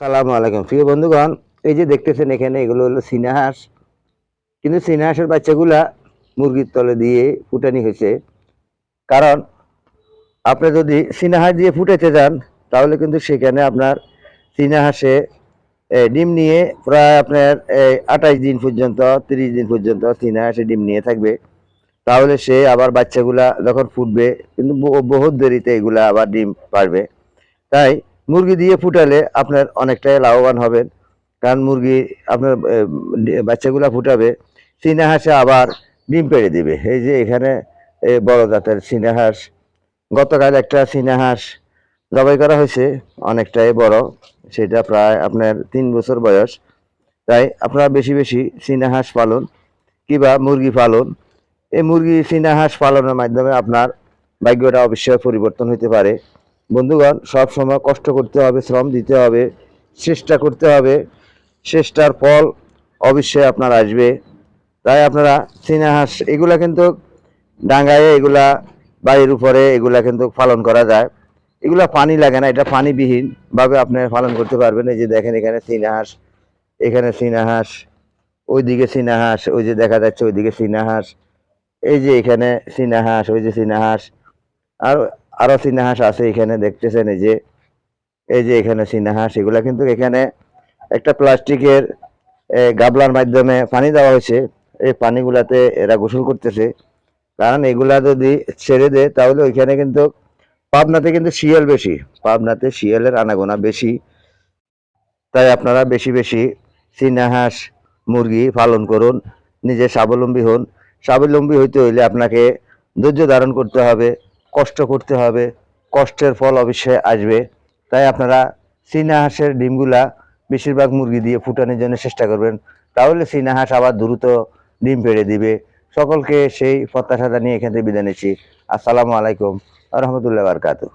সালামু আলাইকুম প্রিয় বন্ধুগণ। এই যে দেখতেছেন এখানে এগুলো হলো চীনা হাঁস, কিন্তু চীনা হাঁসের বাচ্চাগুলা মুরগির তলে দিয়ে ফুটানি হয়েছে। কারণ আপনি যদি চীনা হাঁস দিয়ে ফুটাতে যান তাহলে কিন্তু সেখানে আপনার চীনা হাঁসে ডিম নিয়ে প্রায় আপনার 28 দিন পর্যন্ত 30 দিন পর্যন্ত চীনা হাঁসে ডিম নিয়ে থাকবে। তাহলে সে আবার বাচ্চাগুলা যখন ফুটবে কিন্তু বহুত দেরিতে এগুলা আবার ডিম পারবে। তাই মুরগি দিয়ে ফুটালে আপনার অনেকটাই লাভবান হবেন। কারণ মুরগি আপনার বাচ্চাগুলা ফুটাবে, চীনা হাঁসে আবার ডিম পেড়ে দিবে। এই যে এখানে বড় জাতের চীনা হাঁস, গতকাল একটা চীনা হাঁস জবাই করা হয়েছে, অনেকটাই বড়, সেটা প্রায় আপনার 3 বছর বয়স। তাই আপনারা বেশি বেশি চীনা হাঁস পালন কিংবা মুরগি পালন। এই মুরগি চীনা হাঁস পালনের মাধ্যমে আপনার ভাগ্যটা অবশ্যই পরিবর্তন হতে পারে। বন্ধুগণ, সব সময় কষ্ট করতে হবে, শ্রম দিতে হবে, চেষ্টা করতে হবে, চেষ্টার ফল অবশ্যই আপনার আসবে। তাই আপনারা চীনা হাঁস এগুলা কিন্তু ডাঙ্গায়, এগুলা বাড়ির উপরে এগুলা কিন্তু পালন করা যায়। এগুলা পানি লাগে না, এটা পানিবিহীন ভাবে আপনি পালন করতে পারবেন। এই যে দেখেন এখানে চীনা হাঁস, এখানে চীনা হাঁস, ওইদিকে চীনা হাঁস, ওই যে দেখা যাচ্ছে ওইদিকে চীনা হাঁস, এই যে এখানে চীনা হাঁস, ওই যে চীনা হাঁস, আর আরো চীনা হাঁস আছে এখানে দেখতেছেন। এই যে এখানে চীনা হাঁস, এগুলা কিন্তু এখানে একটা প্লাস্টিকের গাবলার মাধ্যমে পানি দেওয়া হয়েছে। এই পানিগুলাতে এরা গোসল করতেছে। কারণ এগুলা যদি ছেড়ে দেয় তাহলে ওইখানে কিন্তু পাবনাতে কিন্তু শিয়াল বেশি, পাবনাতে শিয়ালের আনাগোনা বেশি। তাই আপনারা বেশি বেশি চীনা হাঁস মুরগি পালন করুন, নিজে স্বাবলম্বী হন। স্বাবলম্বী হইতে হইলে আপনাকে ধৈর্য ধারণ করতে হবে, কষ্ট করতে হবে, কষ্টের ফল অবশ্যই আসবে। তাই আপনারা চীনা হাঁসের ডিমগুলা বেশিরভাগ মুরগি দিয়ে ফুটানোর জন্য চেষ্টা করবেন, তাহলে চীনা হাঁস আবার দ্রুত ডিম পেড়ে দিবে। সকলকে সেই প্রত্যাশা নিয়ে এখান থেকে বিদায় নিচ্ছি। আসসালামু আলাইকুম ওয়া রাহমাতুল্লাহি ওয়া বারাকাতুহু।